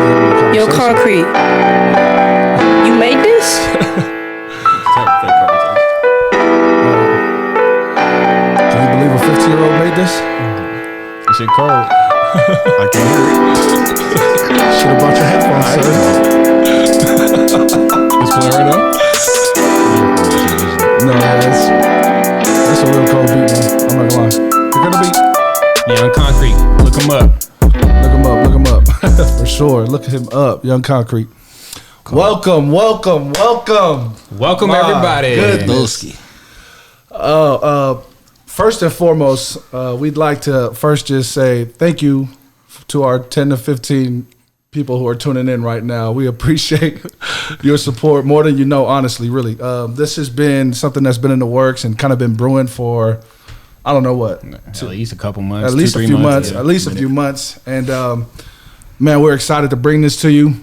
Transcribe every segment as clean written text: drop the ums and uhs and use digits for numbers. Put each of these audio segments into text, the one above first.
Yo, Concrete, you made this? Can you believe a 15-year-old made this? This shit cold. I can't hear it. Should have brought your headphones, sir. It's playing right now? No, it's a real cold beat, man. I'm not gonna lie. You're gonna beat. Yeah, on Concrete. Look him up. Look him up. For sure. Look him up, Young Concrete. Cool. Welcome, My everybody. Goodness. First and foremost, we'd like to first just say thank you to our 10 to 15 people who are tuning in right now. We appreciate your support more than you know, honestly, really. This has been something that's been in the works and kind of been brewing for, I don't know what. At least a couple months. At least a few months. Yeah. At least a few months. And, man, we're excited to bring this to you.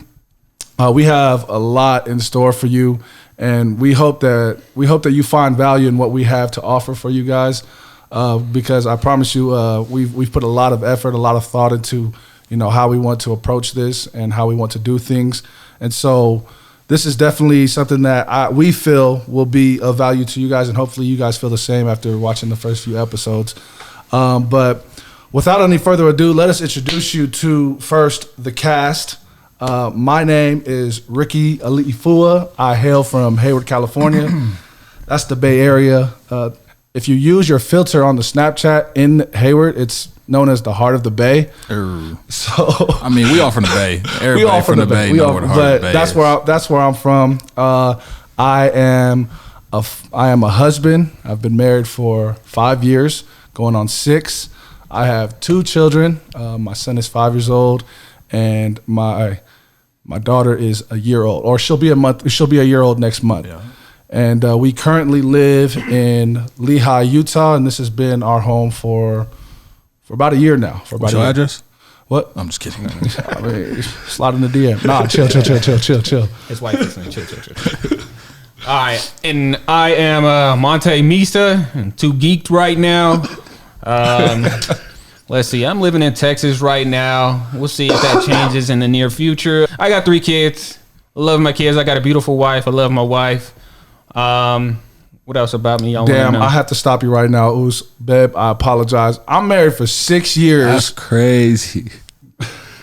We have a lot in store for you. And we hope that you find value in what we have to offer for you guys, because I promise you, we've put a lot of effort, a lot of thought into, how we want to approach this and how we want to do things. And so this is definitely something that we feel will be of value to you guys, and hopefully you guys feel the same after watching the first few episodes. But without any further ado, let us introduce you to first the cast. My name is Ricky Alifua. I hail from Hayward, California. That's the Bay Area. If you use your filter on the Snapchat in Hayward, it's known as the Heart of the Bay. So I mean, we all from the Bay. Everybody we all from the Bay. But that's where I'm from. I am a husband. I've been married for 5 years, going on 6. I have 2 children. My son is 5 years old, and my daughter is a year old, or she'll be a year old next month. Yeah. And we currently live in Lehi, Utah, and this has been our home for about a year now. What's your address? What? I'm just kidding. I mean, slide in the DM. Nah, chill. His wife is saying chill. All right, and I am Monte Mista. I'm too geeked right now. Let's see. I'm living in Texas right now. We'll see if that changes in the near future. I got 3 kids. I love my kids. I got a beautiful wife. I love my wife. What else about me? Damn, I have to stop you right now, Oos. Babe, I apologize. I'm married for 6 years. That's crazy.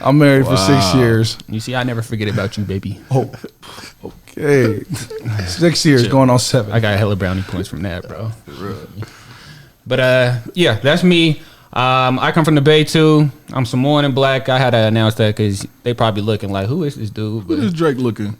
I'm married for 6 years. You see, I never forget about you, baby. Oh, okay. 6 years, going on 7. I got hella brownie points from that, bro. But yeah, that's me. I come from the Bay too. I'm Samoan and black. I had to announce that because they probably looking like, who is this dude? But, who is Drake looking?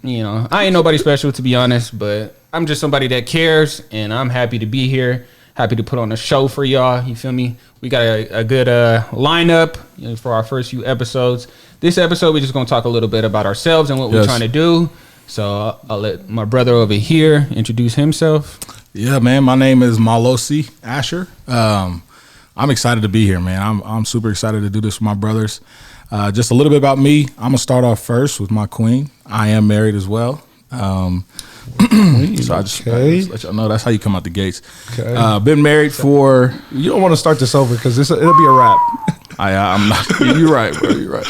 I ain't nobody special, to be honest, but I'm just somebody that cares, and I'm happy to be here. Happy to put on a show for y'all. You feel me? We got a good lineup for our first few episodes. This episode, we're just going to talk a little bit about ourselves and what we're trying to do. So I'll let my brother over here introduce himself. Yeah, man. My name is Malosi Asher. I'm excited to be here, man. I'm super excited to do this with my brothers. Just a little bit about me. I'm gonna start off first with my queen. I am married as well. So I just let y'all know that's how you come out the gates. Okay. Been married for. You don't want to start this over because it'll be a wrap. I'm not. You're right, bro. You're right.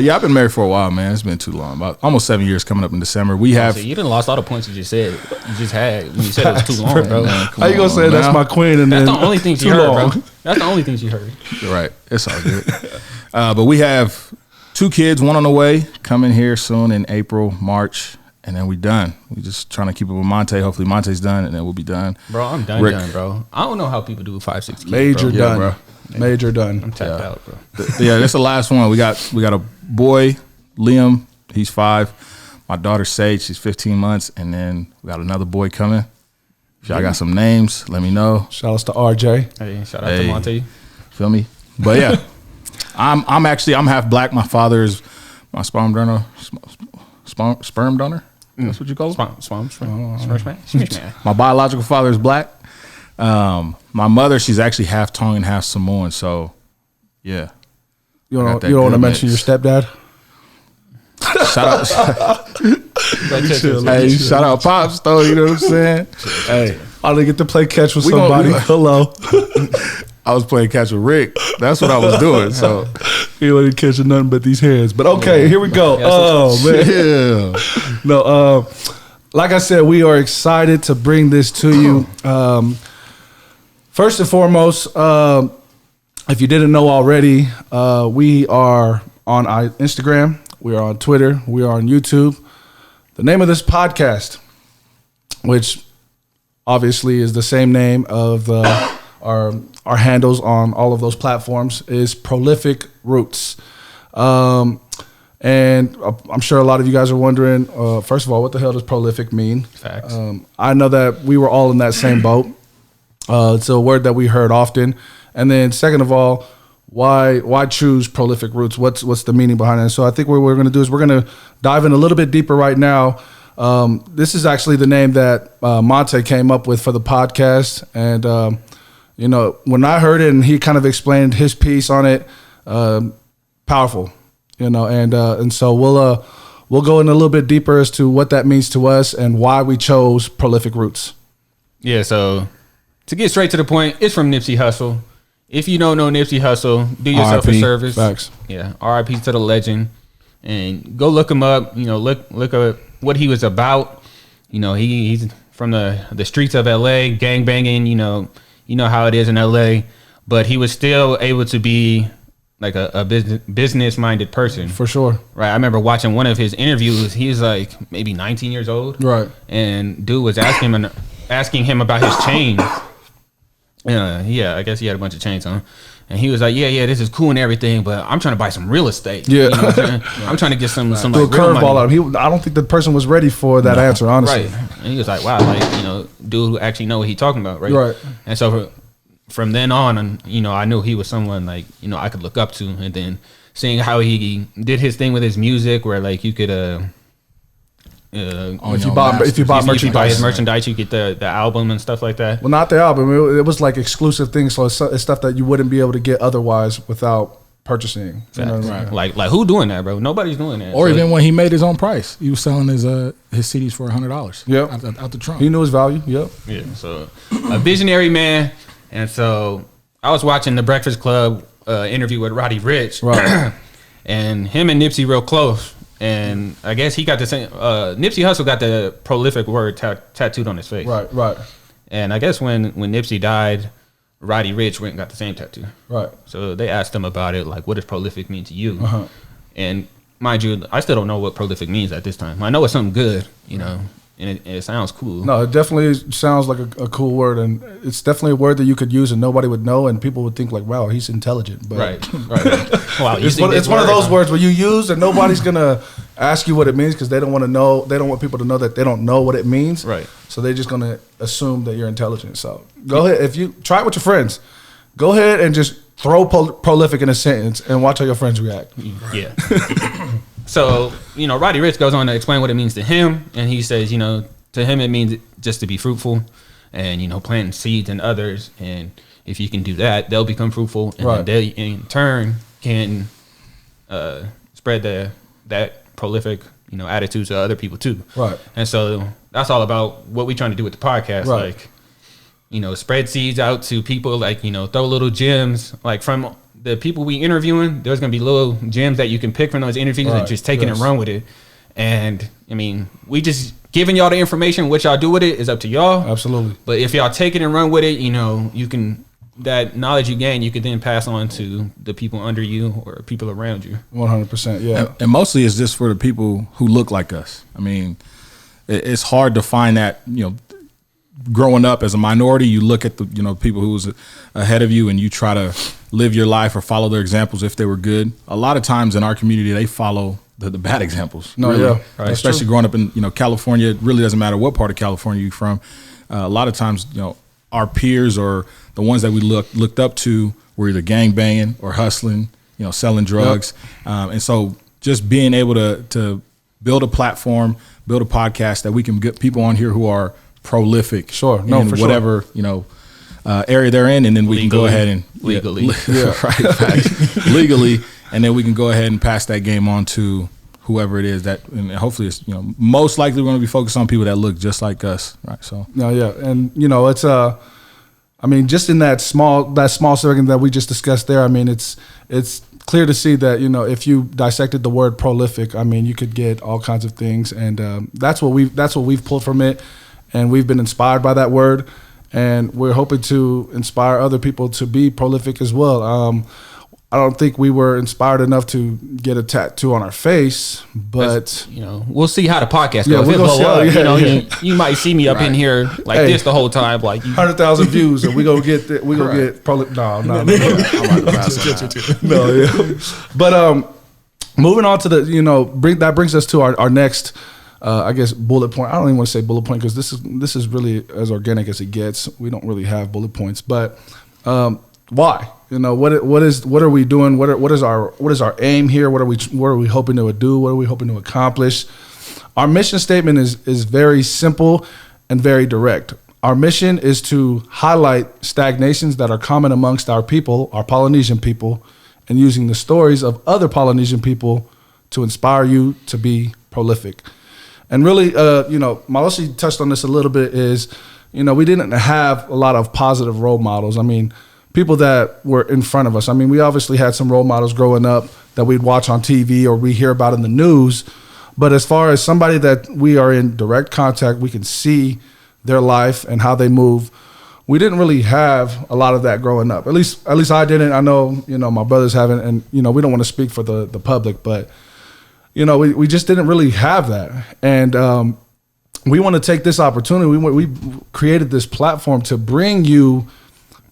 Yeah, I've been married for a while, man. It's been too long. About almost 7 years coming up in December. We have. So you didn't lost all the points you just said. You just had when you said it was too long, bro. Man, how you gonna say that's my queen and that's then the only thing you heard, bro? That's the only thing you heard. You're right. It's all good. But we have 2 kids, 1 on the way, coming here soon in April, March, and then we done. We just trying to keep it with Monte. Hopefully Monte's done, and then we'll be done. Bro, I'm done, bro. I don't know how people do 5, 6 kids. Major bro. done, yeah, bro. Major done. I'm tapped out, bro. Yeah, that's the last one. We got a boy, Liam. He's 5. My daughter Sage. She's 15 months, and then we got another boy coming. If y'all got some names, let me know. Shout outs to RJ. Hey, shout out to Monte. Feel me? But yeah, I'm half black. My father is my sperm donor. Sperm donor. That's what you call it? Sperm My biological father is black. My mother, she's actually half Tongan, half Samoan. So, yeah. You don't want to mention your stepdad? Shout out. Hey, shout out Pops, though. You know what I'm saying? Hey, I didn't get to play catch with somebody. Hello. I was playing catch with Rick. That's what I was doing. So he wasn't catching nothing but these hands. But okay, here we go. Oh man, yeah. No, like I said, we are excited to bring this to you. First and foremost, if you didn't know already, we are on Instagram, we are on Twitter, we are on YouTube. The name of this podcast, which obviously is the same name of our handles on all of those platforms, is Prolific Roots. And I'm sure a lot of you guys are wondering, first of all, what the hell does prolific mean? Facts. I know that we were all in that same boat. It's a word that we heard often. And then second of all, why choose Prolific Roots? What's the meaning behind it? And so I think what we're going to do is we're going to dive in a little bit deeper right now. This is actually the name that Monte came up with for the podcast. And, when I heard it and he kind of explained his piece on it, powerful, and so we'll go in a little bit deeper as to what that means to us and why we chose Prolific Roots. Yeah, so to get straight to the point, it's from Nipsey Hussle. If you don't know Nipsey Hussle, do yourself a service. Facts. Yeah, R.I.P. to the legend, and go look him up. Look at what he was about. He's from the streets of L.A., gang banging. You know how it is in L.A., but he was still able to be like a business minded person. For sure. Right. I remember watching one of his interviews. He was like maybe 19 years old. Right. And dude was asking him about his chains. I guess he had a bunch of chains on. And he was like, yeah, this is cool and everything, but I'm trying to buy some real estate. Yeah. You know what I'm saying? I'm trying to get some Do like a real curveball money. out of him. I don't think the person was ready for that answer, honestly. Right. And he was like, wow, dude who actually know what he's talking about, right? Right. And so from then on, I knew he was someone like, I could look up to. And then seeing how he did his thing with his music where like you could if you bought merchandise, you buy his merchandise, you get the album and stuff like that. Well, not the album. It was like exclusive things, so it's stuff that you wouldn't be able to get otherwise without purchasing. Right. Like who doing that, bro? Nobody's doing that. Or even when he made his own price, he was selling his CDs for $100. Yep. out the trunk. He knew his value. Yep. Yeah. So a visionary man, and so I was watching the Breakfast Club interview with Roddy Ricch, Right. and him and Nipsey real close. And I guess he got the same. Nipsey Hussle got the prolific word tattooed on his face. Right. And I guess when Nipsey died, Roddy Ricch went and got the same tattoo. Right. So they asked him about it, like, what does prolific mean to you? Uh-huh. And mind you, I still don't know what prolific means at this time. I know it's something good, and it sounds cool. No, it definitely sounds like a cool word, and it's definitely a word that you could use and nobody would know, and people would think like, "Wow, he's intelligent." But Right. Wow, it's one of those words where you use and nobody's gonna ask you what it means because they don't want to know. They don't want people to know that they don't know what it means. Right. So they're just gonna assume that you're intelligent. So go ahead, if you try it with your friends, go ahead and just throw prolific in a sentence and watch how your friends react. Yeah. So, Roddy Ricch goes on to explain what it means to him. And he says, to him, it means just to be fruitful and, planting seeds in others. And if you can do that, they'll become fruitful. And Right. then they, in turn, can spread that prolific, attitude to other people too. Right. And so that's all about what we're trying to do with the podcast. Right. Like, spread seeds out to people, like, throw little gems, like from the people we interviewing, there's going to be little gems that you can pick from those interviews and Right. just take it and Yes. run with it. And we just giving y'all the information. What y'all do with it is up to y'all. Absolutely. But if y'all take it and run with it, you can, that knowledge you gain, you can then pass on to the people under you or people around you. 100%. Yeah. And mostly it's just for the people who look like us. I mean, it's hard to find that, growing up as a minority, you look at the, people who's ahead of you and you try to live your life or follow their examples if they were good. A lot of times in our community, they follow the bad examples. No, really. yeah. Right. Especially growing up in, California, it really doesn't matter what part of California you're from. A lot of times, our peers or the ones that we looked up to were either gang banging or hustling, selling drugs. Yep. And so just being able to build a platform, build a podcast that we can get people on here who are prolific. Sure. No, in for whatever, area they're in, and then we can go ahead and legally. right, facts. Legally, and then we can go ahead and pass that game on to whoever it is that, and hopefully it's, most likely we're going to be focused on people that look just like us. Right. So, No, yeah. And, it's I mean, just in that small second that we just discussed there, I mean, it's clear to see that, you know, if you dissected the word prolific, I mean, you could get all kinds of things, and that's what we've pulled from it, and we've been inspired by that word, and we're hoping to inspire other people to be prolific as well. I don't think we were inspired enough to get a tattoo on our face, but you know, we'll see how the podcast goes. Yeah, we'll go see how, you know, you might see me up in here like this the whole time, like 100,000 views, and we gonna get no. No, yeah. But moving on to the, you know, brings us to our next, I guess, bullet point. I don't even want to say bullet point because this is really as organic as it gets. We don't really have bullet points, but why? You know, what are we doing? What is our aim here? What are we hoping to do? What are we hoping to accomplish? Our mission statement is very simple and very direct. Our mission is to highlight stagnations that are common amongst our people, our Polynesian people, and using the stories of other Polynesian people to inspire you to be prolific. And really, you know, Malosi touched on this a little bit, is, you know, we didn't have a lot of positive role models. I mean, people that were in front of us. I mean, we obviously had some role models growing up that we'd watch on TV or we hear about in the news. But as far as somebody that we are in direct contact, we can see their life and how they move, we didn't really have a lot of that growing up. At least I didn't. I know, you know, my brothers haven't, and, you know, we don't want to speak for the public, but, you know, we just didn't really have that. And we want to take this opportunity. We created this platform to bring you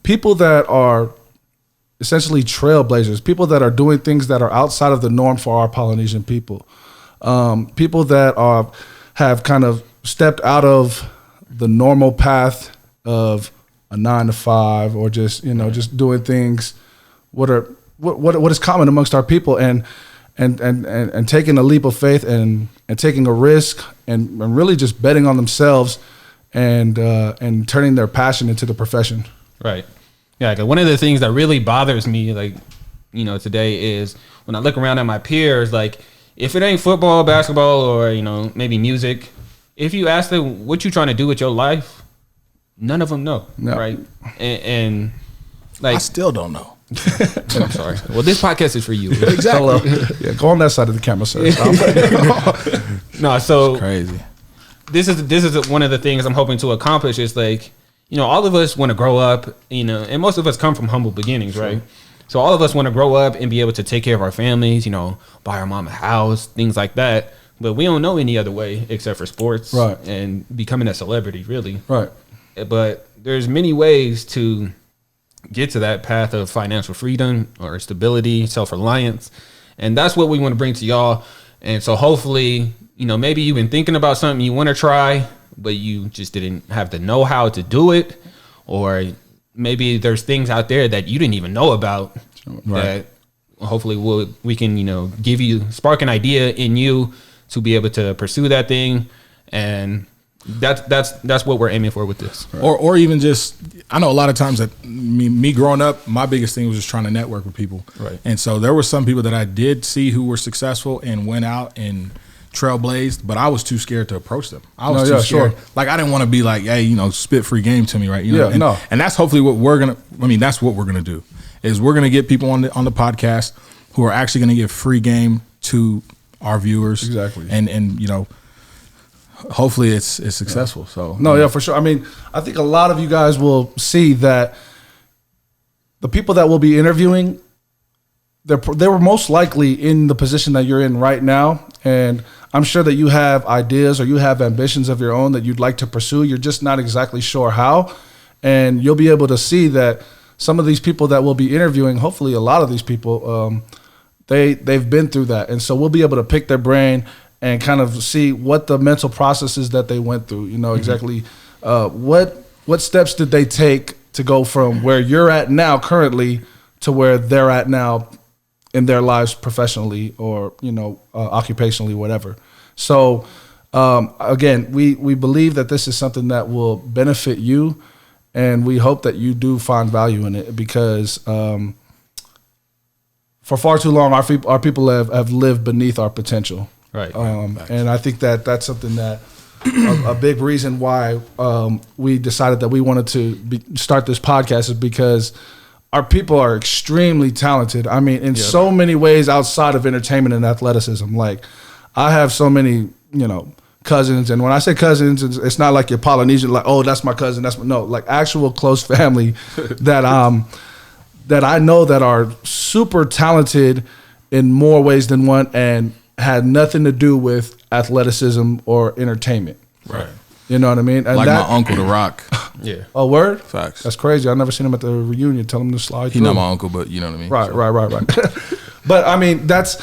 people that are essentially trailblazers, people that are doing things that are outside of the norm for our Polynesian people, people that have kind of stepped out of the normal path of a 9-to-5, or just, you know, just doing things what is common amongst our people, and taking a leap of faith and taking a risk and really just betting on themselves and turning their passion into the profession. Right. Yeah. 'Cause one of the things that really bothers me, like, you know, today is when I look around at my peers, like, if it ain't football, basketball, or, you know, maybe music, if you ask them what you trying to do with your life, none of them know. No. Right. And like, I still don't know. I'm sorry. Well, this podcast is for you. Exactly. Yeah, go on that side of the camera, sir. No, so it's crazy. This is one of the things I'm hoping to accomplish, is like, you know, all of us want to grow up, you know, and most of us come from humble beginnings, right? So all of us want to grow up and be able to take care of our families, you know, buy our mom a house, things like that. But we don't know any other way except for sports, right, and becoming a celebrity, really. Right. But there's many ways to get to that path of financial freedom or stability, self-reliance. And that's what we want to bring to y'all. And so hopefully, you know, maybe you've been thinking about something you want to try, but you just didn't have the know-how to do it. Or maybe there's things out there that you didn't even know about, right, that hopefully we can, you know, spark an idea in you to be able to pursue that thing. And that's what we're aiming for with this. Right. Or even just, I know a lot of times that me growing up, my biggest thing was just trying to network with people. Right. And so there were some people that I did see who were successful and went out and trailblazed, but I was too scared to approach them. I was too scared. Sure. Like, I didn't want to be like, hey, you know, spit free game to me, right? You know? And that's hopefully what that's what we're gonna do, is we're gonna get people on the podcast who are actually gonna give free game to our viewers. Exactly. And you know, hopefully it's successful. Yeah. So yeah, for sure. I mean, I think a lot of you guys will see that the people that we'll be interviewing, they were most likely in the position that you're in right now, and I'm sure that you have ideas or you have ambitions of your own that you'd like to pursue. You're just not exactly sure how, and you'll be able to see that some of these people that we'll be interviewing, hopefully a lot of these people, they've been through that, and so we'll be able to pick their brain and kind of see what the mental processes that they went through. You know, exactly what steps did they take to go from where you're at now currently to where they're at now in their lives professionally or, you know, occupationally, whatever. So again, we believe that this is something that will benefit you, and we hope that you do find value in it, because for far too long, our people have lived beneath our potential. Right. And I think that that's something that a big reason why we decided that we wanted to start this podcast is because our people are extremely talented. I mean, in so many ways outside of entertainment and athleticism. Like, I have so many, cousins, and when I say cousins, it's not like you're Polynesian, like, oh, that's my cousin. No, like actual close family that that I know that are super talented in more ways than one, and had nothing to do with athleticism or entertainment. Right. You know what I mean? And like my uncle, The Rock. Yeah. Oh, word? Facts. That's crazy. I never seen him at the reunion. Tell him to slide He's through. not my uncle, but you know what I mean. Right. But I mean, that's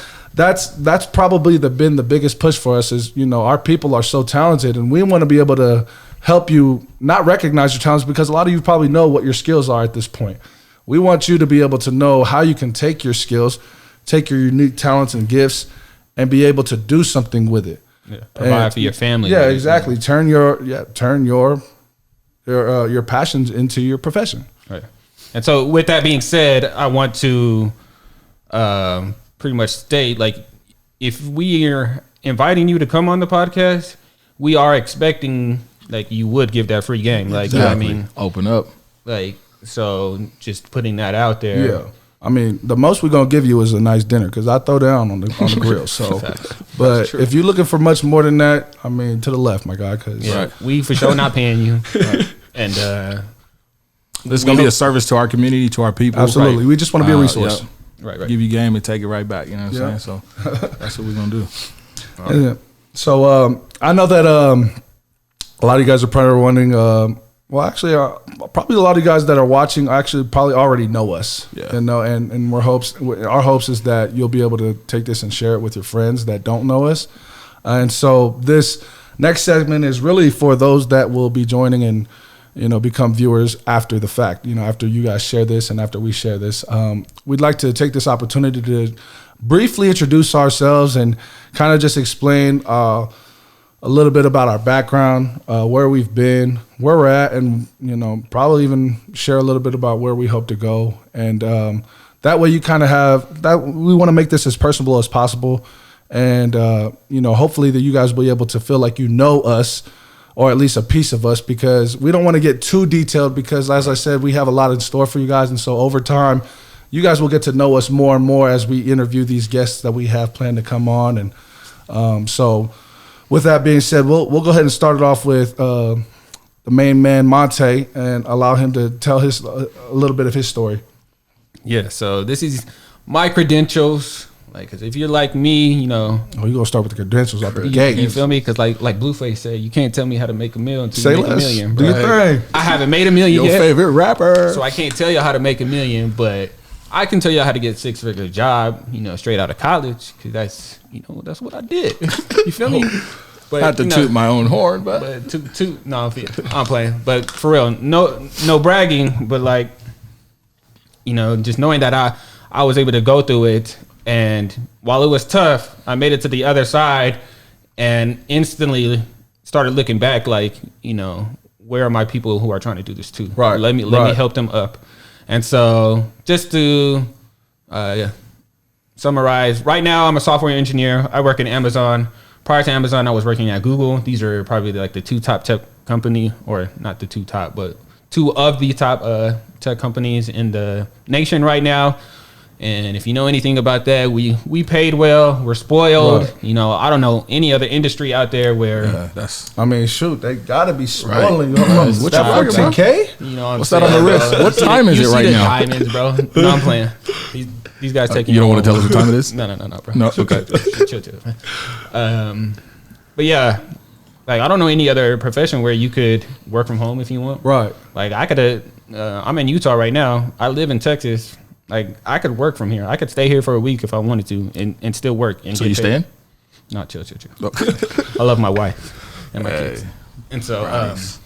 probably been the biggest push for us is, our people are so talented, and we want to be able to help you not recognize your talents, because a lot of you probably know what your skills are at this point. We want you to be able to know how you can take your skills, take your unique talents and gifts, and be able to do something with it. Yeah. Provide for your family. Yeah, exactly. Turn your passions into your profession. Right. And so with that being said, I want to pretty much state, like, if we are inviting you to come on the podcast, we are expecting like you would give that free game. Like, Exactly. you know what I mean? Open up. Like, so just putting that out there. Yeah. I mean, the most we're gonna give you is a nice dinner, because I throw down on the grill. So, but if you're looking for much more than that, I mean, to the left, my guy. Because We for sure not paying you. Right. And this is gonna be a service to our community, to our people. absolutely, Right. we just want to be a resource. Yep. right. Give you game and take it right back. You know what I'm Yeah. saying? So that's what we're gonna do. Yeah. So I know that a lot of you guys are probably wondering. Well, actually, probably a lot of you guys that are watching actually probably already know us. Yeah. And our hopes is that you'll be able to take this and share it with your friends that don't know us. And so this next segment is really for those that will be joining and become viewers after the fact. After you guys share this and after we share this, we'd like to take this opportunity to briefly introduce ourselves and kind of just explain a little bit about our background, where we've been, where we're at, and probably even share a little bit about where we hope to go. And that way, you kind of have that. We want to make this as personable as possible, and hopefully that you guys will be able to feel like you know us, or at least a piece of us, because we don't want to get too detailed. Because as I said, we have a lot in store for you guys, and so over time, you guys will get to know us more and more as we interview these guests that we have planned to come on. And so. With that being said, we'll go ahead and start it off with the main man, Monte, and allow him to tell a little bit of his story. Yeah. So this is my credentials. Like, cause if you're like me, Oh, you're going to start with the credentials out there. you feel me? Cause like Blueface said, you can't tell me how to make a meal until Say you make less. a million. Do your Right? thing. I haven't made a million Your yet, favorite rapper. so I can't tell you how to make a million, but I can tell you how to get a 6-figure job, straight out of college, because that's what I did. You feel me? But Not to toot my own horn, but no, I'm playing. But for real, no bragging, but like, just knowing that I was able to go through it, and while it was tough, I made it to the other side, and instantly started looking back, like, where are my people who are trying to do this too? Right. Let me help them up. And so just to summarize, right now I'm a software engineer. I work in Amazon. Prior to Amazon, I was working at Google. These are probably like the two top tech company, or not the two top, but two of the top tech companies in the nation right now. And if you know anything about that, we paid well, we're spoiled. Right. I don't know any other industry out there where that's I mean, shoot, they got to be spoiling Right. you. What you working, bro? 14K? What's that on the wrist? What time is it right now? Diamonds, bro. No, I'm playing. These guys taking. You don't want to tell us what time it is? No, bro. No, okay. Chill. But yeah, like, I don't know any other profession where you could work from home if you want. Right. Like, I could. I'm in Utah right now. I live in Texas. Like, I could work from here. I could stay here for a week if I wanted to, and still work. And So get you paid. staying? No, chill. I love my wife and my kids, and so Nice.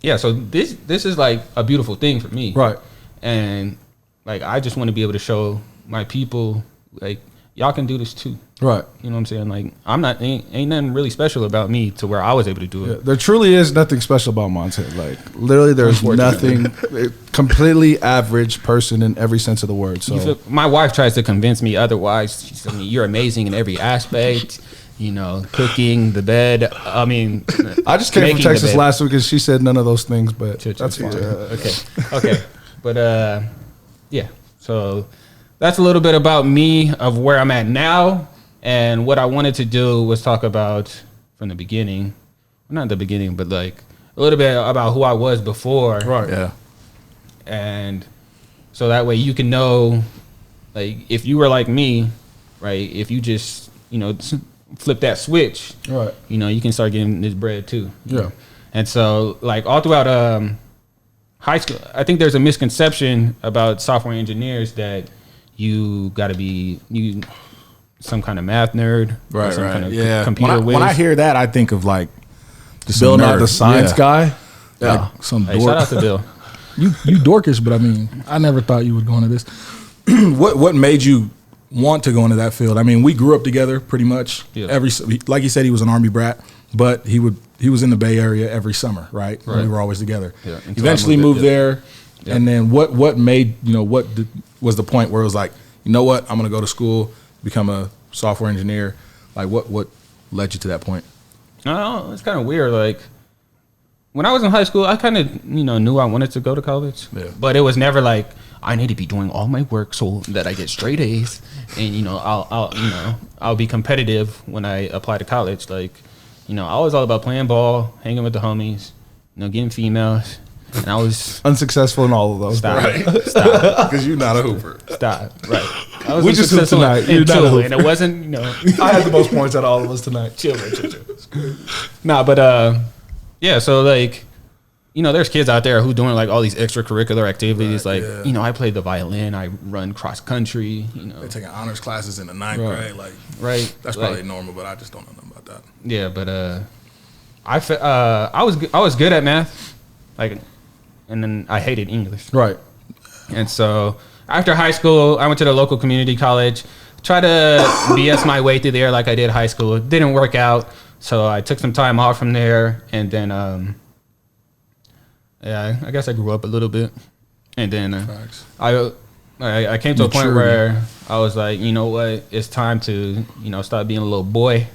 yeah. So this is like a beautiful thing for me, Right. And like, I just want to be able to show my people, like, y'all can do this too. Right. You know what I'm saying? Like, ain't nothing really special about me to where I was able to do it. Yeah, there truly is nothing special about Monte. Like, literally, there's nothing. Completely average person in every sense of the word. So My wife tries to convince me otherwise. She's telling me, you're amazing in every aspect. cooking, the bed. I mean, I just came from making the Texas bed. last week and she said none of those things, but that's fine. Okay. But yeah. So that's a little bit about me, of where I'm at now, and what I wanted to do was talk about from the beginning. Well, not the beginning, but like a little bit about who I was before. Right. Yeah. And so that way you can know, like, if you were like me, right? If you just, flip that switch, Right. you can start getting this bread too. Yeah. And so, like, all throughout high school, I think there's a misconception about software engineers that you got to be some kind of math nerd, or some kind of computer whiz. When I hear that, I think of like just Bill, some not nerd. the science guy. Yeah. Yeah. Like some Hey, dork. shout out to Bill. You dorkish, but I mean, I never thought you would go into this. What made you want to go into that field? I mean, we grew up together pretty much. Yeah. Like you said, he was an Army brat, but he was in the Bay Area every summer, right? We were always together. Yeah, until I Eventually moved moved there. there, Yeah. and then what made was the point where it was like, you know what, I'm going to go to school, become a software engineer. Like what led you to that point? No, it's kind of weird. Like, when I was in high school, I kind of, knew I wanted to go to college. Yeah. But it was never like, I need to be doing all my work so that I get straight A's, and I'll be competitive when I apply to college. Like, I was all about playing ball, hanging with the homies, getting females, and I was Unsuccessful in all of those. stop, bro. stop, Because you're not a hooper. stop. Right. I was We just hooped successful tonight. in You're not a two, hooper. and it wasn't, I had the most points out of all of us tonight. chill. Nah, but yeah. So like, there's kids out there who doing like all these extracurricular activities. Right, Like, yeah. I play the violin, I run cross country. They're taking honors classes in the ninth Right. grade. Like, Right. that's Like, probably normal, but I just don't know nothing about that. yeah. But I was good at math, like, and then I hated English. Right. And so after high school, I went to the local community college, tried to BS my way through there like I did high school. It didn't work out, so I took some time off from there, and then I guess I grew up a little bit, and then Facts. I came to a point where I was like, you know what, it's time to stop being a little boy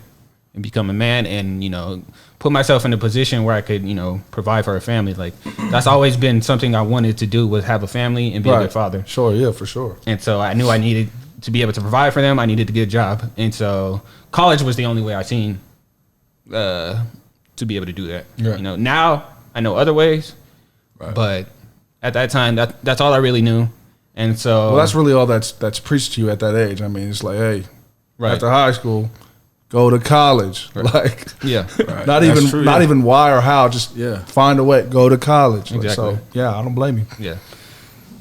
and become a man, and put myself in a position where I could provide for a family. Like, that's always been something I wanted to do, was have a family and be a good father. Sure. Yeah. For sure. And so I knew I needed to be able to provide for them. I needed to get a job, and so college was the only way I seen to be able to do that. Right. Now I know other ways, but at that time, that's all I really knew. And so, Well, that's really all that's preached to you at that age. I mean, it's like, hey, after high school, go to college. Like, yeah, not That's even true, not yeah. even why or how. Just find a way. Go to college. Like, Exactly. so yeah, I don't blame you. yeah.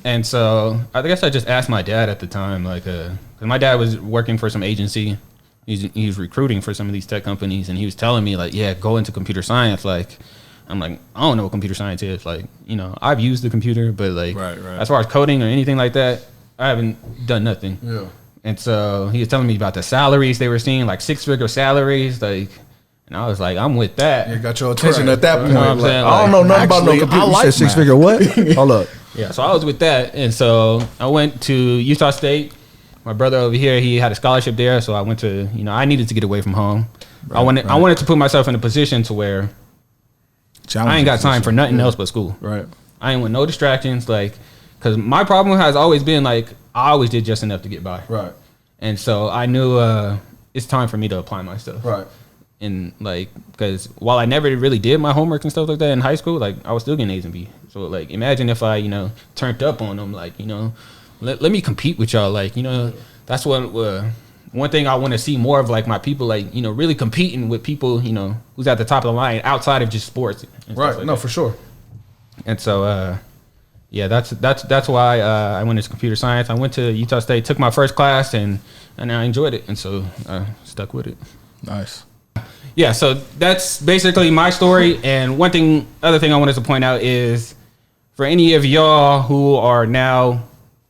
And so I guess I just asked my dad at the time, like, 'cause my dad was working for some agency. He was recruiting for some of these tech companies, and he was telling me, like, yeah, go into computer science. Like, I'm like, I don't know what computer science is. Like, I've used the computer, but like, Right. as far as coding or anything like that, I haven't done nothing. Yeah. And so he was telling me about the salaries they were seeing, like 6-figure salaries, like, and I was like, I'm with that. You got your attention Right. at that You point. know what I'm Like, saying? I don't know nothing about no Actually, computer. I You like said six math. figure what? Hold up. Yeah, so I was with that, and so I went to Utah State. My brother over here, he had a scholarship there, so I went to. I needed to get away from home. I wanted to put myself in a position to where I ain't got time for nothing else but school. Right. I ain't with no distractions, like, because my problem has always been like I always did just enough to get by. Right. And so I knew it's time for me to apply myself. Right. And like, because while I never really did my homework and stuff like that in high school, like I was still getting A's and B. So like, imagine if I, turned up on them, like, let me compete with y'all. Like, that's what one thing I want to see more of, like my people, like, really competing with people, who's at the top of the line outside of just sports. And stuff Right. like No, that. for sure. And so, yeah, that's why I went into computer science. I went to Utah State, took my first class, and I enjoyed it, and so I stuck with it. Nice. Yeah, so that's basically my story. And other thing I wanted to point out is, for any of y'all who are now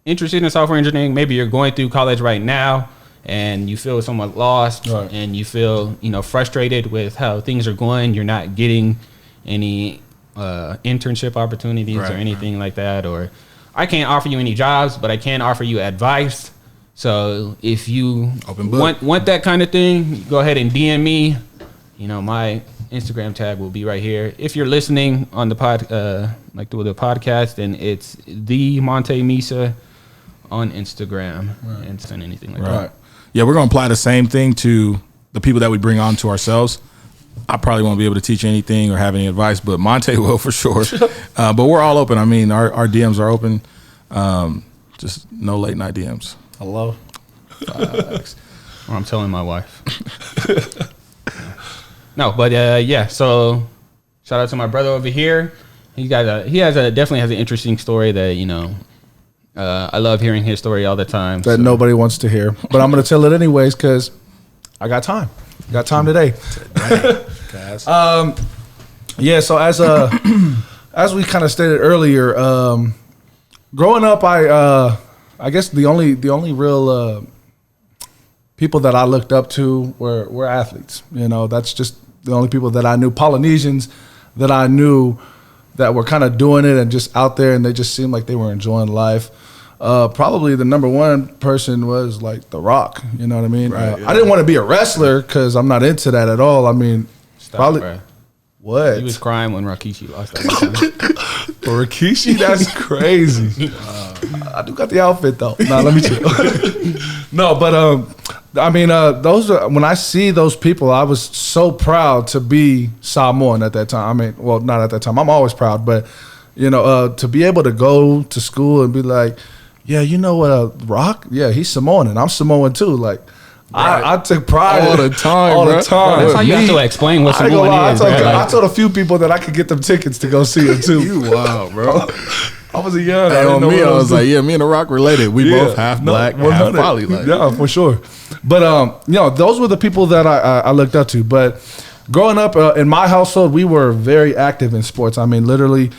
interested in software engineering, maybe you're going through college right now and you feel somewhat lost, Right. and you feel frustrated with how things are going. You're not getting any internship opportunities Right, or anything like that, or I can't offer you any jobs, but I can offer you advice. So if you Open book. want that kind of thing, go ahead and DM me. You know, my Instagram tag will be right here. If you're listening on the like the podcast, then it's the Monte Misa on Instagram and send anything like that. Right. Yeah, we're gonna apply the same thing to the people that we bring on to ourselves. I probably won't be able to teach anything or have any advice, but Monte will for sure. But we're all open. I mean, our DMs are open. Just no late night DMs. Hello. Or I'm telling my wife. No, but yeah. So shout out to my brother over here. He definitely has an interesting story that I love hearing his story all the time. That nobody wants to hear, but I'm gonna tell it anyways because I got time. Got time today. Yeah. So as we kind of stated earlier, growing up, I guess the only real people that I looked up to were athletes. That's just the only people that I knew, Polynesians that I knew that were kind of doing it and just out there, and they just seemed like they were enjoying life. Probably the number one person was like The Rock. You know what I mean? Right, yeah. I didn't want to be a wrestler because I'm not into that at all. I mean, Stop, bro. What? He was crying when Rikishi lost that time. For Rikishi, that's crazy. I do got the outfit though. Nah, let me chill. No, but I mean, those are, when I see those people, I was so proud to be Samoan at that time. I mean, well, not at that time. I'm always proud, but to be able to go to school and be like, yeah, you know what, Rock? Yeah, he's Samoan and I'm Samoan too. Like, right. I took pride all the time, all bro. the time. That's how you have to explain what Samoan is. I told a few people that I could get them tickets to go see it too. You wild, bro. I was a young. Hey, on me, I was like, yeah, me and The Rock related. We both half black, half poly. Like. Yeah, for sure. But those were the people that I looked up to. But growing up in my household, we were very active in sports. I mean, literally,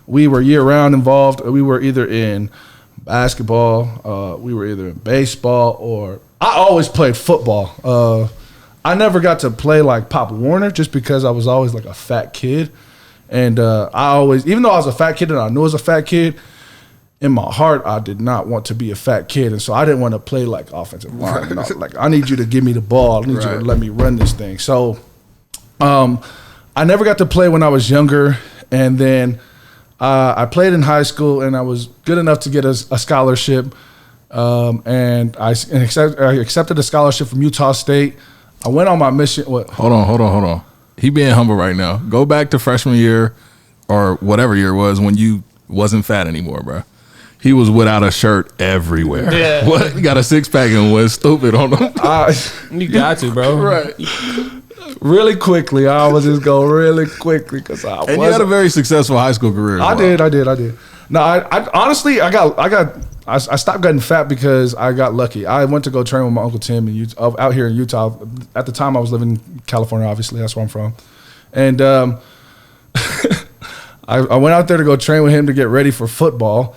we were year round involved. We were either in basketball, we were either in baseball, or I always played football. I never got to play like Pop Warner just because I was always like a fat kid. And I always, even though I was a fat kid and I knew I was a fat kid, in my heart, I did not want to be a fat kid. And so I didn't want to play like offensive line. Like, I need you to give me the ball. I need you to let me run this thing. So I never got to play when I was younger. And then I played in high school and I was good enough to get a scholarship. And I accepted a scholarship from Utah State. I went on my mission. What? Hold on. He being humble right now. Go back to freshman year or whatever year it was when you wasn't fat anymore, bro. He was without a shirt everywhere. Yeah. What? He got a six pack and went stupid on him. You got to, bro. Right. Really quickly. I always just go really quickly because And you had a very successful high school career. I did. No, I honestly, I stopped getting fat because I got lucky. I went to go train with my Uncle Tim out here in Utah. At the time, I was living in California, obviously. That's where I'm from. And I went out there to go train with him to get ready for football.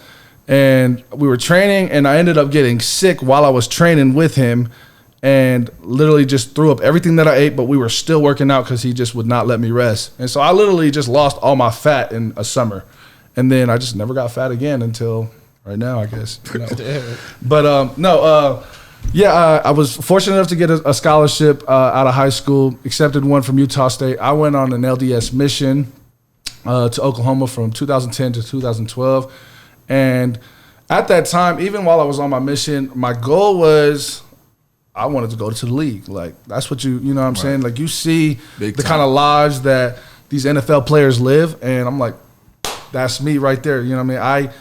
And we were training, and I ended up getting sick while I was training with him and literally just threw up everything that I ate, but we were still working out because he just would not let me rest. And so I literally just lost all my fat in a summer. And then I just never got fat again until right now, I guess. But I was fortunate enough to get a scholarship out of high school, accepted one from Utah State. I went on an LDS mission to Oklahoma from 2010 to 2012. And at that time, even while I was on my mission, my goal was I wanted to go to the league. Like, that's what you know what I'm saying? Like, you see the kind of lives that these NFL players live, and I'm like, that's me right there. You know what I mean?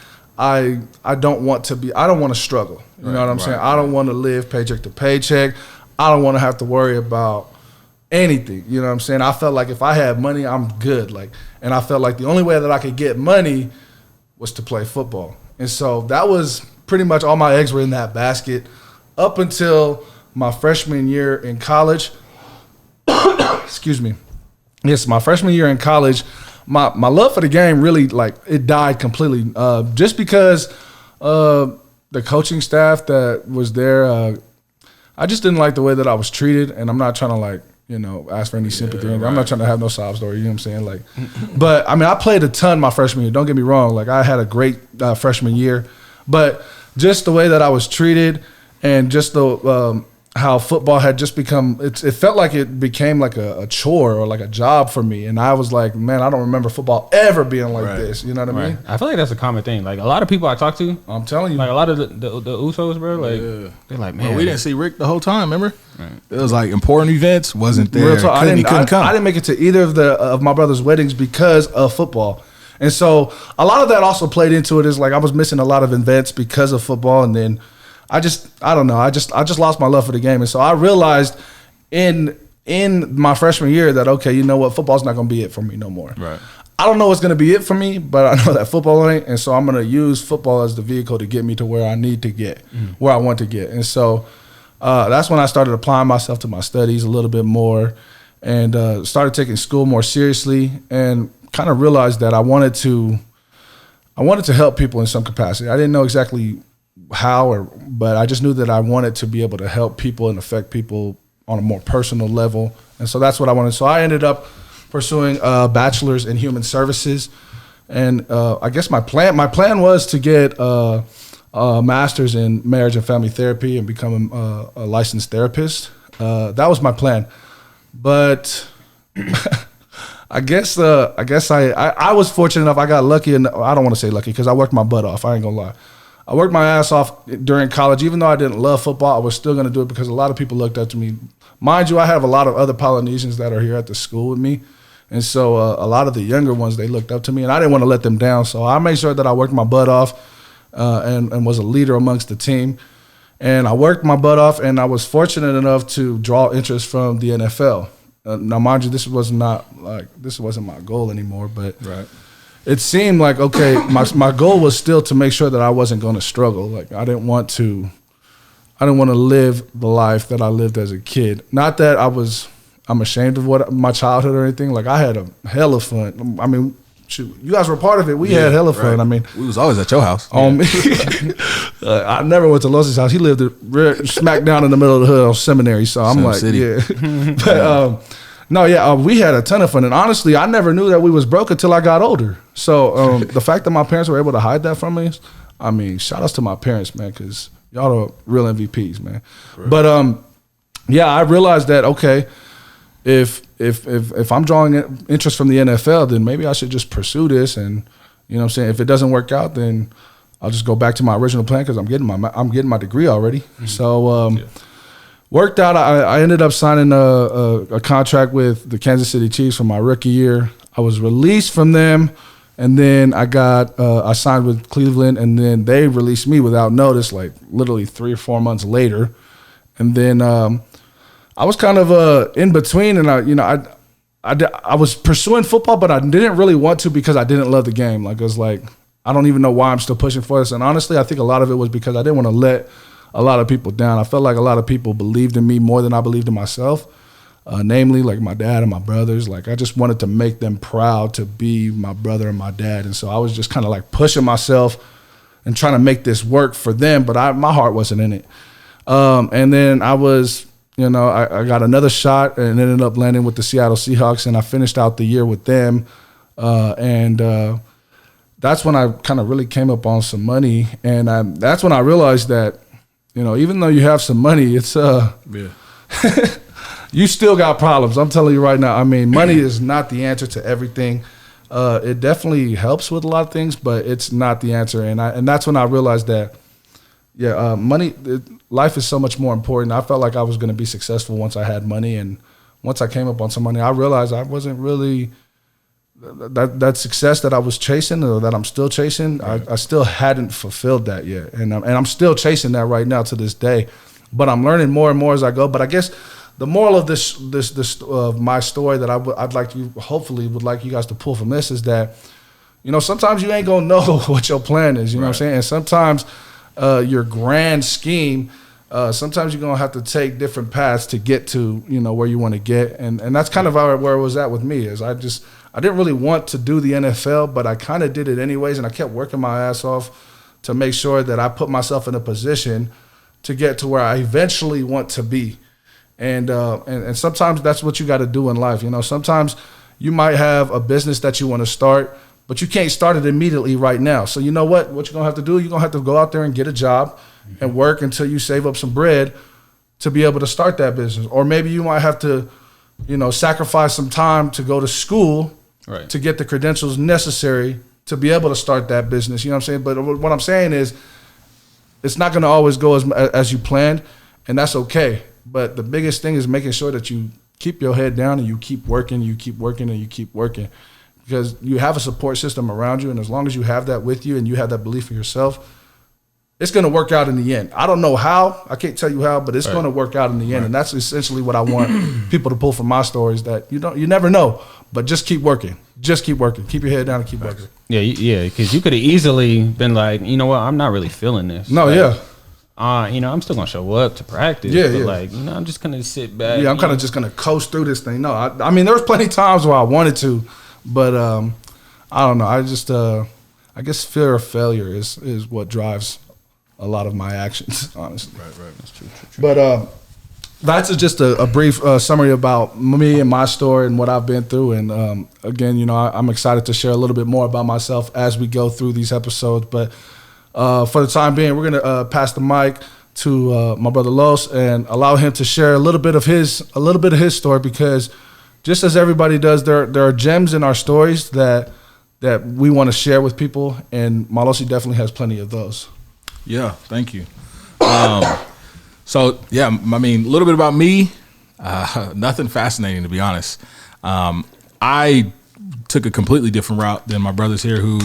I don't want to struggle. You know what I'm saying? I don't want to live paycheck to paycheck. I don't want to have to worry about anything. You know what I'm saying? I felt like if I had money, I'm good. Like, and I felt like the only way that I could get money was to play football. And so that was pretty much all my eggs were in that basket up until my freshman year in college. Excuse me. Yes, my freshman year in college, my love for the game really, like, it died completely. Just because the coaching staff that was there, I just didn't like the way that I was treated. And I'm not trying to, like, ask for any sympathy. Right. I'm not trying to have no sob story, you know what I'm saying? Like, but I mean, I played a ton my freshman year. Don't get me wrong. Like, I had a great freshman year, but just the way that I was treated and just the how football had just become. It felt like it became like a chore or like a job for me, and I was like, man, I don't remember football ever being like this. You know what I mean? I feel like that's a common thing. Like a lot of people I talk to, I'm telling you, like a lot of the Usos, bro. Like they're like, man, we didn't see Rick the whole time. Remember? It was like important events wasn't there. Real talk, He couldn't come. I didn't make it to either of my brother's weddings because of football. And so a lot of that also played into it. Is like I was missing a lot of events because of football, and then I don't know. I just lost my love for the game, and so I realized in my freshman year that okay, you know what, football's not going to be it for me no more. Right. I don't know what's going to be it for me, but I know that football ain't, and so I'm going to use football as the vehicle to get me to where I need to get, where I want to get, and so that's when I started applying myself to my studies a little bit more, and started taking school more seriously, and kind of realized that I wanted to help people in some capacity. I didn't know exactly how, but I just knew that I wanted to be able to help people and affect people on a more personal level. And so that's what I wanted. So I ended up pursuing a bachelor's in human services. And I guess my plan was to get a master's in marriage and family therapy and become a licensed therapist. That was my plan. But I guess I was fortunate enough. I got lucky, and I don't want to say lucky because I worked my butt off. I ain't gonna lie. I worked my ass off during college. Even though I didn't love football, I was still going to do it because a lot of people looked up to me. Mind you, I have a lot of other Polynesians that are here at the school with me. And so a lot of the younger ones, they looked up to me, and I didn't want to let them down. So I made sure that I worked my butt off and was a leader amongst the team. And I worked my butt off, and I was fortunate enough to draw interest from the NFL. Now, mind you, this wasn't my goal anymore, but it seemed like, okay, my goal was still to make sure that I wasn't going to struggle. Like I didn't want to live the life that I lived as a kid. Not that I'm ashamed of my childhood or anything. Like I had a hell of fun. I mean, shoot, you guys were part of it. We had hella fun. I mean, we was always at your house. I never went to Los's house. He lived smack down in the middle of the hood on Seminary. So I'm like, city. Yeah. But we had a ton of fun. And honestly, I never knew that we was broke until I got older. So the fact that my parents were able to hide that from me, I mean, shout outs to my parents, man, because y'all are real MVPs, man. Right. But I realized that okay, if I'm drawing interest from the NFL, then maybe I should just pursue this. And you know what I'm saying, if it doesn't work out, then I'll just go back to my original plan because I'm getting my degree already. Mm-hmm. So worked out. I ended up signing a contract with the Kansas City Chiefs for my rookie year. I was released from them, and then I signed with Cleveland, and then they released me without notice, like literally 3 or 4 months later. And then I was kind of in between, and I was pursuing football, but I didn't really want to because I didn't love the game. Like it was like I don't even know why I'm still pushing for this. And honestly, I think a lot of it was because I didn't want to let a lot of people down. I felt like a lot of people believed in me more than I believed in myself, namely like my dad and my brothers. Like I just wanted to make them proud to be my brother and my dad. And so I was just kind of like pushing myself and trying to make this work for them, but my heart wasn't in it. And then I was, I got another shot and ended up landing with the Seattle Seahawks, and I finished out the year with them. That's when I kind of really came up on some money, and that's when I realized that, even though you have some money, it's you still got problems. I'm telling you right now. I mean, money is not the answer to everything. It definitely helps with a lot of things, but it's not the answer. And that's when I realized that, money, life is so much more important. I felt like I was going to be successful once I had money, and once I came up on some money, I realized I wasn't really that success that I was chasing, or that I'm still chasing. I still hadn't fulfilled that yet, and I'm still chasing that right now to this day. But I'm learning more and more as I go. But I guess the moral of this my story that I'd like you, hopefully would like you guys to pull from this, is that, sometimes you ain't gonna know what your plan is. You know what I'm saying? And sometimes your grand scheme, sometimes you're gonna have to take different paths to get to where you want to get. And that's kind of where it was at with me. Is I didn't really want to do the NFL, but I kind of did it anyways, and I kept working my ass off to make sure that I put myself in a position to get to where I eventually want to be. And sometimes that's what you got to do in life. Sometimes you might have a business that you want to start, but you can't start it immediately right now. So you know what you're going to have to do? You're going to have to go out there and get a job and work until you save up some bread to be able to start that business. Or maybe you might have to, sacrifice some time to go to school to get the credentials necessary to be able to start that business. You know what I'm saying? But what I'm saying is it's not going to always go as you planned, and that's okay. But the biggest thing is making sure that you keep your head down and you keep working, because you have a support system around you, and as long as you have that with you and you have that belief in yourself, it's going to work out in the end. I don't know how. I can't tell you how, but it's going to work out in the end. And that's essentially what I want people to pull from my stories, that you never know, but just keep working. Just keep working. Keep your head down and keep working. Yeah, because you could have easily been like, you know what, I'm not really feeling this. No, I'm still going to show up to practice. But I'm just going to sit back. Yeah, I'm kind of just going to coast through this thing. No, I mean, there was plenty of times where I wanted to, but I don't know. I just, I guess fear of failure is what drives a lot of my actions, honestly. Right. That's true. But that's just a brief summary about me and my story and what I've been through. And again, I'm excited to share a little bit more about myself as we go through these episodes. But for the time being, we're going to pass the mic to my brother Los and allow him to share a little bit of his story, because just as everybody does, there are gems in our stories that we want to share with people, and Malosi definitely has plenty of those. Yeah, thank you. So, yeah, I mean, a little bit about me, nothing fascinating, to be honest. I took a completely different route than my brothers here, who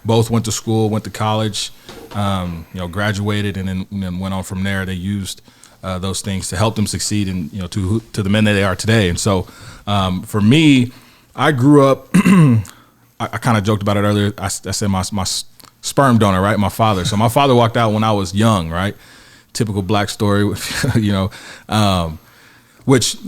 both went to school, went to college, graduated, and then went on from there. They used those things to help them succeed and, to the men that they are today. And so for me, I grew up, I kind of joked about it earlier. I said my sperm donor, right? My father. So my father walked out when I was young, right? Typical black story, which,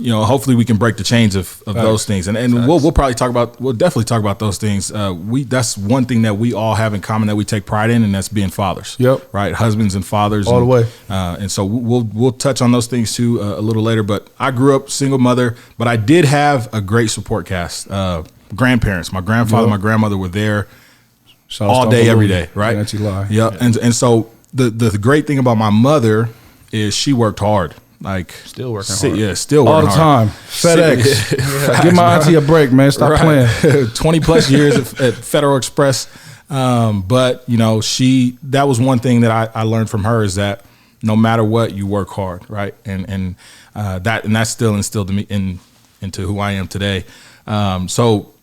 hopefully we can break the chains of those things. And we'll definitely talk about those things. That's one thing that we all have in common that we take pride in, and that's being fathers. Yep. Right. Husbands and fathers. All the way. And so we'll touch on those things too a little later. But I grew up single mother, but I did have a great support cast. Grandparents, my grandfather, my grandmother were there all day, every day. Right. Yep. Yeah. And so the great thing about my mother is she worked hard. Like still working hard. Yeah, still working hard. All the time. FedEx. Give my auntie a break, man. Stop playing. 20 plus years at Federal Express. But that was one thing that I learned from her, is that no matter what, you work hard, right? And that's still instilled in me into who I am today. So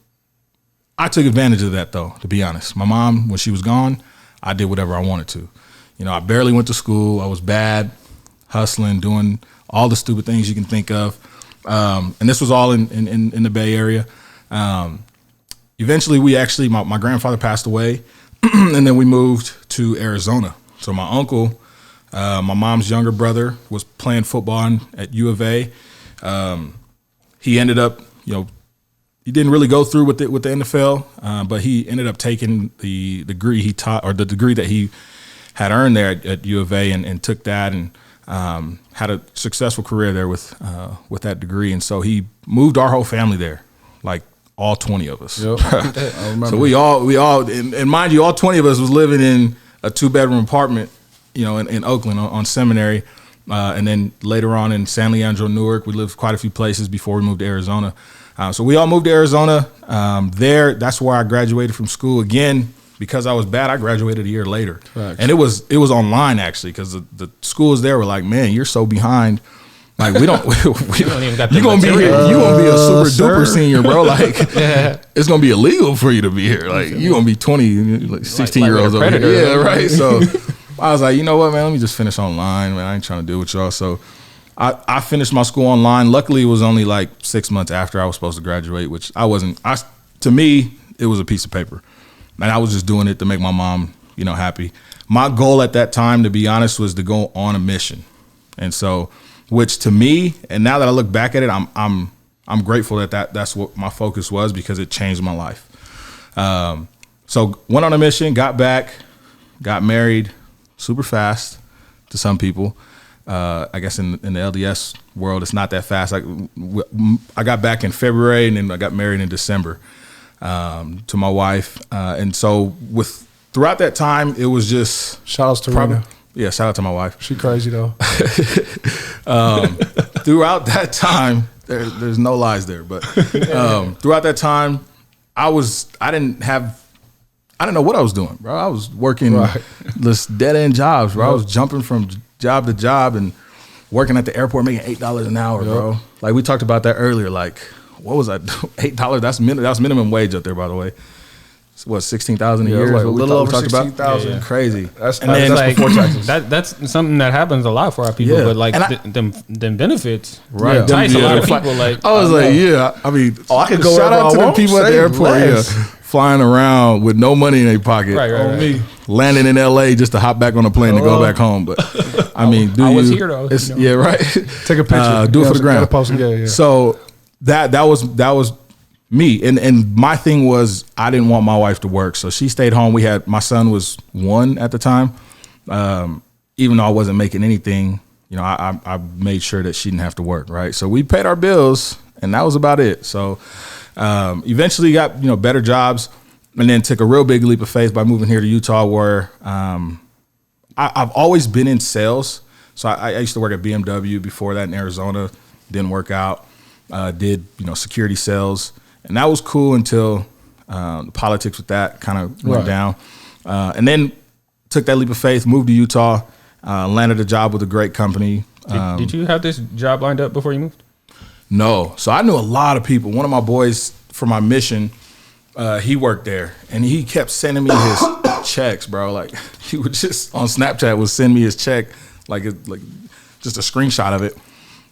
I took advantage of that, though, to be honest. My mom, when she was gone, I did whatever I wanted to. I barely went to school. I was bad, hustling, doing all the stupid things you can think of. And this was all in the Bay Area. Eventually, my grandfather passed away, and then we moved to Arizona. So my uncle, my mom's younger brother, was playing football at U of A. He ended up, he didn't really go through with the NFL, but he ended up taking the degree he taught, or the degree that he had earned there at U of A, and took that and had a successful career there with that degree. And so he moved our whole family there, like all 20 of us. Yep. I remember. So we all, and mind you, all 20 of us was living in a 2-bedroom apartment, in Oakland on Seminary. And then later on in San Leandro, Newark, we lived quite a few places before we moved to Arizona. So we all moved to Arizona. That's where I graduated from school. Again, because I was bad, I graduated a year later. Right. And it was online, actually, because the schools there were like, man, you're so behind. Like, we don't even got the you're gonna be here. You're gonna be a super duper senior, bro. Like, it's gonna be illegal for you to be here. Like, you're gonna be 20, 16 year olds over here. Yeah, right. So I was like, you know what, man, let me just finish online, man. I ain't trying to deal with y'all. So I finished my school online. Luckily, it was only like 6 months after I was supposed to graduate, which I wasn't. To me, it was a piece of paper. And I was just doing it to make my mom, happy. My goal at that time, to be honest, was to go on a mission. And so, which to me, and now that I look back at it, I'm grateful that's what my focus was, because it changed my life. So went on a mission, got back, got married super fast to some people. I guess in the LDS world, it's not that fast. I got back in February, and then I got married in December. to my wife. And so throughout that time, it was just Shout outs to Rena. Yeah, shout out to my wife. She crazy though. Throughout that time, there's no lies there, but throughout that time, I didn't know what I was doing, bro. I was working this dead end jobs, bro. I was jumping from job to job and working at the airport, making $8 an hour, bro. Like we talked about that earlier. Like, what was I doing? $8? That's minimum wage up there, by the way. It's what, 16,000 a year? Like a little over talked 16,000. Yeah. Crazy. That's like, before taxes. That's something that happens a lot for our people. Yeah. But like And them benefits, Right. entice a lot of people. Like, I was like, yeah. I mean, I could go shout wherever out to I the want, people at the say airport, less. flying around with no money in their pocket. Right. On me. Landing in LA just to hop back on a plane to go back home. But I mean, I was here though. It's, you know. Yeah, right. Take a picture. Do it for the gram. Gotta post it, yeah. So that was me, and my thing was I didn't want my wife to work, so she stayed home. My son was 1 at the time. Even though I wasn't making anything, you know, I made sure that she didn't have to work, right? So we paid our bills, and that was about it. So eventually got better jobs, and then took a real big leap of faith by moving here to Utah, where I've always been in sales. So I used to work at BMW before that in Arizona. Didn't work out. Did security sales. And that was cool until the politics with that kind of went down. And then took that leap of faith, moved to Utah, landed a job with a great company. Did you have this job lined up before you moved? No. So I knew a lot of people. One of my boys for my mission, he worked there. And he kept sending me his checks, bro. Like he would just, on Snapchat, would send me his check, like just a screenshot of it.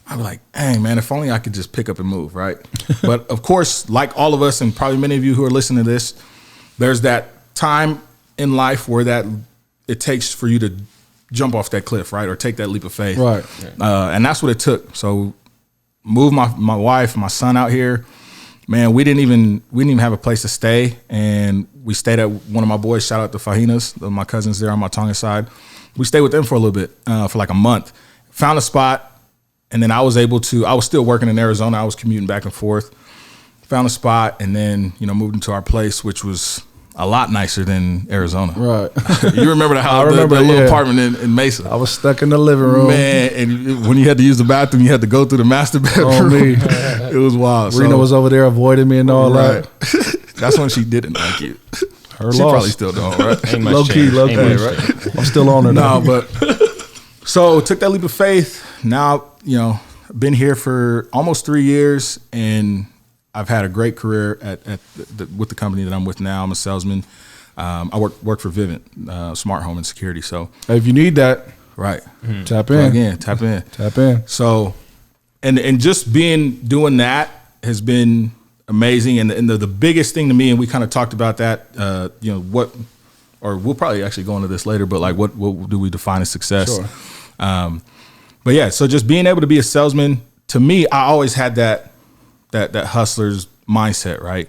I'm like, dang, man, if only I could just pick up and move, right? But of course, like all of us, and probably many of you who are listening to this, there's that time in life where it takes for you to jump off that cliff, right? Or take that leap of faith. Right. And that's what it took. So moved my wife, my son out here. Man, we didn't even have a place to stay. And we stayed at one of my boys, shout out to Fajinas, my cousins there on my Tonga side. We stayed with them for a little bit, for like a month. Found a spot. And then I was still working in Arizona. I was commuting back and forth. Found a spot and then, moved into our place, which was a lot nicer than Arizona. Right. You remember the house, the little apartment in Mesa. I was stuck in the living room. Man, and when you had to use the bathroom, you had to go through the master bedroom. On me. It was wild. Rena was over there avoiding me and all that. That's when she didn't like you. Her She loss. probably still don't, right? Ain't much Low key, change. Ain't much right? change. I'm still on her now. No, but so took that leap of faith. Now, been here for almost 3 years, and I've had a great career with the company that I'm with now. I'm a salesman. I work for Vivint, smart home and security. So If you need that, right, tap plug in. tap in. Tap in. So, and just doing that has been amazing. And the biggest thing to me, and we kind of talked about that, or we'll probably actually go into this later, but like what do we define as success? Sure. But yeah, so just being able to be a salesman, to me, I always had that hustler's mindset, right?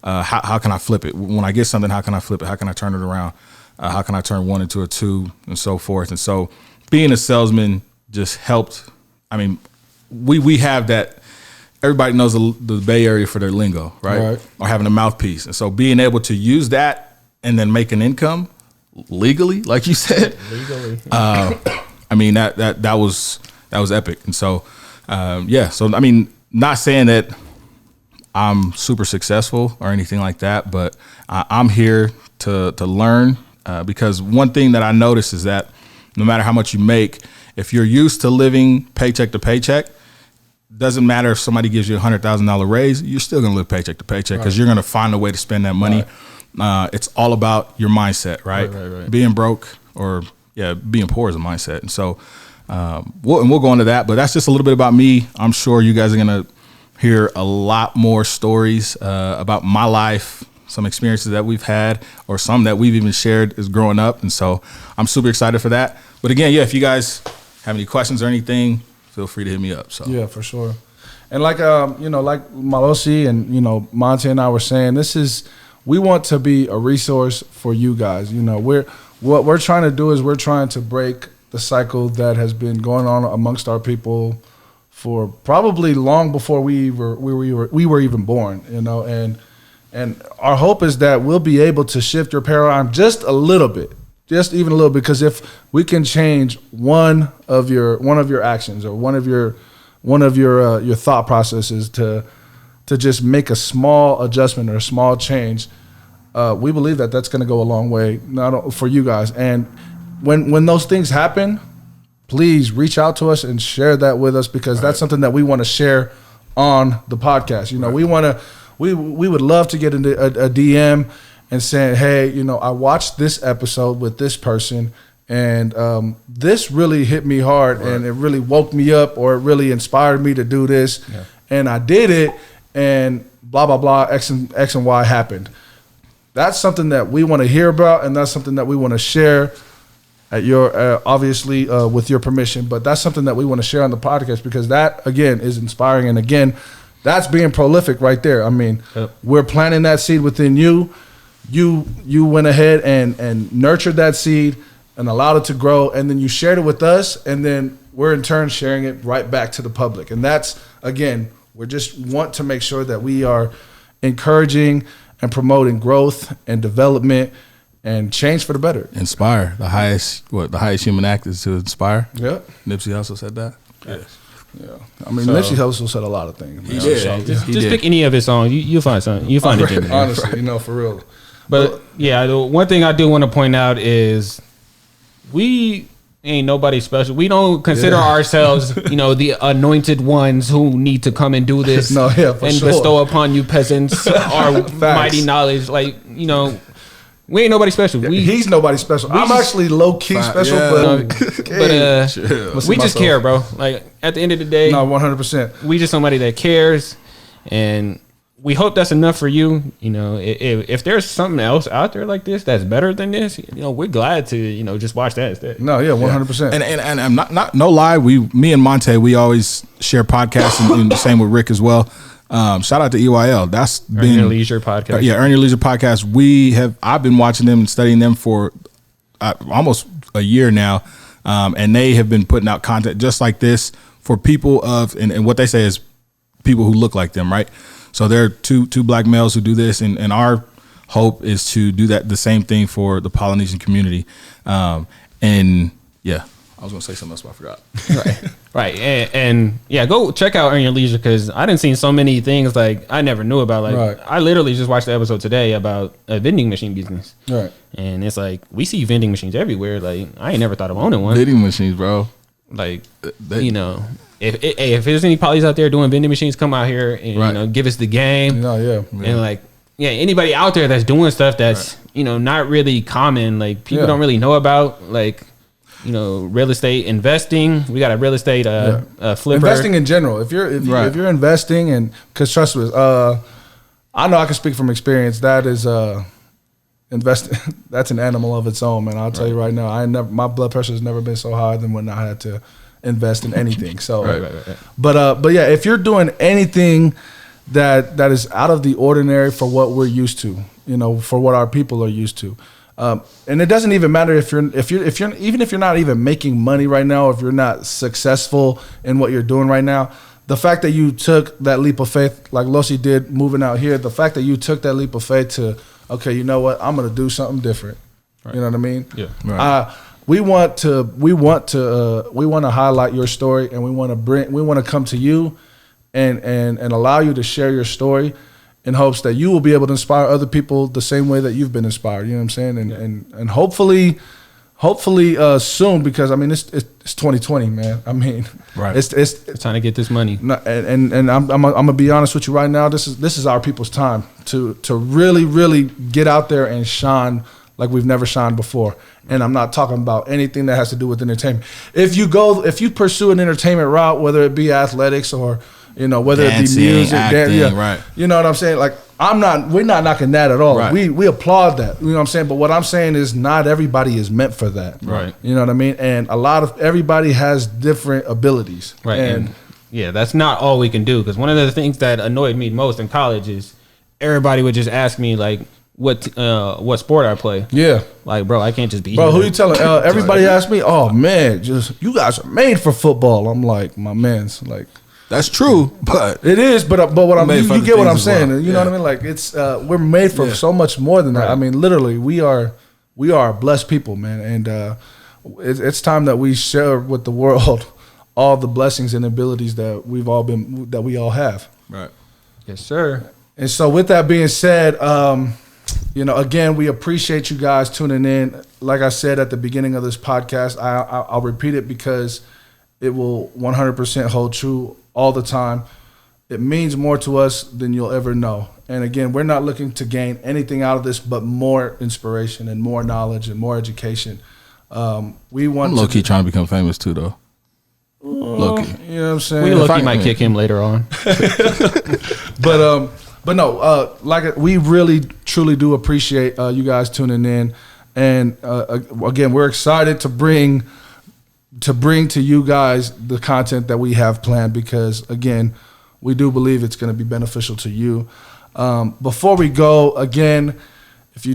How can I flip it? When I get something, how can I flip it? How can I turn it around? How can I turn 1 into a 2 and so forth? And so being a salesman just helped. I mean, we have that. Everybody knows the Bay Area for their lingo, right? Or having a mouthpiece. And so being able to use that and then make an income legally, like you said, I mean, that was epic. And so, so, I mean, not saying that I'm super successful or anything like that, but I'm here to learn because one thing that I notice is that no matter how much you make, if you're used to living paycheck to paycheck, doesn't matter if somebody gives you $100,000 raise, you're still going to live paycheck to paycheck because you're going to find a way to spend that money. Right. It's all about your mindset, right? Right. Being broke or being poor is a mindset. And so we'll go into that, but that's just a little bit about me. I'm sure you guys are going to hear a lot more stories about my life, some experiences that we've had or some that we've even shared as growing up. And so I'm super excited for that. But again, if you guys have any questions or anything, feel free to hit me up. So yeah, for sure. And like like Malosi and Monte and I were saying, we want to be a resource for you guys. What we're trying to do is we're trying to break the cycle that has been going on amongst our people for probably long before we were even born. And And our hope is that we'll be able to shift your paradigm just a little bit, just even a little bit. Because if we can change one of your actions or one of your thought processes to just make a small adjustment or a small change, we believe that that's going to go a long way, not for you guys. And when those things happen, please reach out to us and share that with us, because that's something that we want to share on the podcast. You know, we would love to get into a DM and saying, hey, you know, I watched this episode with this person, and this really hit me hard, and it really woke me up, or it really inspired me to do this, and I did it, and blah blah blah, X and Y happened. That's something that we want to hear about, and that's something that we want to share at your obviously with your permission. But that's something that we want to share on the podcast, because that again is inspiring, and again, that's being prolific right there. I mean, we're planting that seed within you. You went ahead and nurtured that seed and allowed it to grow, and then you shared it with us, and then we're in turn sharing it right back to the public. And that's, again, we just want to make sure that we are encouraging and promoting growth and development and change for the better. Inspire. The highest human act is to inspire. Yeah. Nipsey Hussle said that. Yes. Yeah. I mean, Nipsey Hussle said a lot of things. He did. Just pick any of his songs. You'll find something. You'll find it in there. Honestly, you know, for real. But yeah, the one thing I do want to point out is we ain't nobody special. We don't consider ourselves, you know, the anointed ones who need to come and do this and bestow upon you peasants our mighty knowledge. Like, you know, we ain't nobody special. He's nobody special. I'm actually low key special, but we just care, bro. Like at the end of the day, no, 100%. We just somebody that cares, and we hope that's enough for you. You know, if there's something else out there like this that's better than this, you know, we're glad to, you know, just watch that instead. No, yeah, 100%. And I'm not no lie. Me and Monte, we always share podcasts, and the same with Rick as well. Shout out to EYL. That's been Earn Your Leisure podcast. Yeah, Earn Your Leisure podcast. I've been watching them and studying them for almost a year now, and they have been putting out content just like this for people and what they say is people who look like them, right? So there are two black males who do this, and our hope is to do the same thing for the Polynesian community. And yeah, I was gonna say something else, but I forgot. Right. And yeah, go check out Earn Your Leisure, because I done seen so many things like I never knew about. Like I literally just watched the episode today about a vending machine business. Right. And it's like we see vending machines everywhere. Like I ain't never thought of owning one. Vending machines, bro. Like you know. If there's any polys out there doing vending machines, come out here and you know, give us the game. And like anybody out there that's doing stuff that's you know, not really common, like people don't really know about, like, you know, real estate investing. We got a real estate flipper. Investing in general. If you're investing, and because trust me, I know I can speak from experience. That is investing. That's an animal of its own, man. I'll tell you right now. My blood pressure has never been so high than when I had to invest in anything. So, but yeah, if you're doing anything that is out of the ordinary for what we're used to, you know, for what our people are used to, and it doesn't even matter if you're even if you're not even making money right now, if you're not successful in what you're doing right now, the fact that you took that leap of faith, like Losi did moving out here, the fact that you took that leap of faith to, okay, you know what, I'm gonna do something different. You know what I mean? Yeah. Right. We want to highlight your story, and we want to come to you and allow you to share your story in hopes that you will be able to inspire other people the same way that you've been inspired. You know what I'm saying? And hopefully soon, because I mean it's 2020, man. I mean, it's time to get this money. And I'm gonna be honest with you right now. This is our people's time to really get out there and shine like we've never shined before. And I'm not talking about anything that has to do with entertainment. If you pursue an entertainment route, whether it be athletics or, you know, whether dancing, it be music, acting, right. You know what I'm saying? Like we're not knocking that at all. Right. We applaud that. You know what I'm saying? But what I'm saying is not everybody is meant for that. Right. You know what I mean? And everybody has different abilities. Right. And yeah, that's not all we can do. Because one of the things that annoyed me most in college is everybody would just ask me like, what sport I play. Yeah. Like, bro, I can't just be bro, who you telling? Everybody asked me, oh man, just you guys are made for football. I'm like, my man's like, That's true, but it is. But what I'm made for you other get what things I'm as saying. well. You know what I mean? Like it's we're made for so much more than that. I mean, literally, we are blessed people, man, and it's time that we share with the world all the blessings and abilities that we all have. right. Yes, sir. And so, with that being said, again, we appreciate you guys tuning in. Like I said at the beginning of this podcast, I'll repeat it because it will 100% hold true all the time. It means more to us than you'll ever know. And again, we're not looking to gain anything out of this but more inspiration and more knowledge and more education. We want I'm low-key trying to become famous too, though. Low-key. You know what I'm saying? We low-key might kick him later on. But no, we really truly do appreciate you guys tuning in, and again, we're excited to bring to you guys the content that we have planned because again, we do believe it's going to be beneficial to you. Before we go, again, if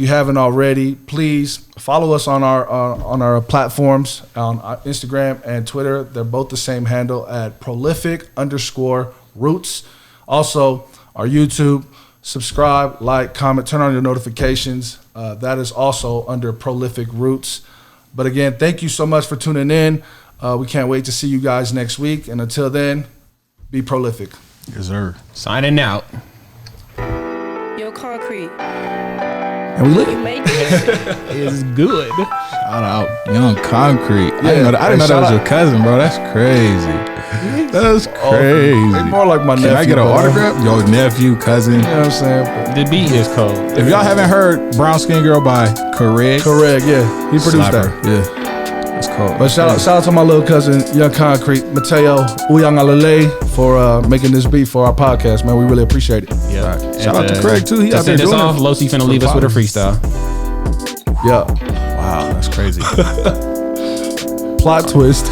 you haven't already, please follow us on our platforms on Instagram and Twitter. They're both the same handle at prolific_roots. Also, our YouTube, subscribe, like, comment, turn on your notifications. That is also under Prolific Roots. But again, thank you so much for tuning in. We can't wait to see you guys next week. And until then, be prolific. Yes, sir. Signing out. Yo, Concrete. And we lit. You made this? It's good. Shout out Young Concrete. I didn't know that shout was out. your cousin, bro. That's crazy. That's crazy. They more like my nephew. Can I get an bro. autograph? Your nephew, cousin. You know what I'm saying? The beat is cold. If y'all haven't heard Brown Skin Girl by Correct, Yeah. He produced Slapper. that. Yeah. That's cool. But shout out to my little cousin, Young Concrete, Mateo Uyangalele, for making this beat for our podcast, man. We really appreciate it. Yeah. Shout out to Craig, too. He to out there send us doing off, it. Losi finna leave us with a freestyle. Yeah. Wow, that's crazy. Plot twist.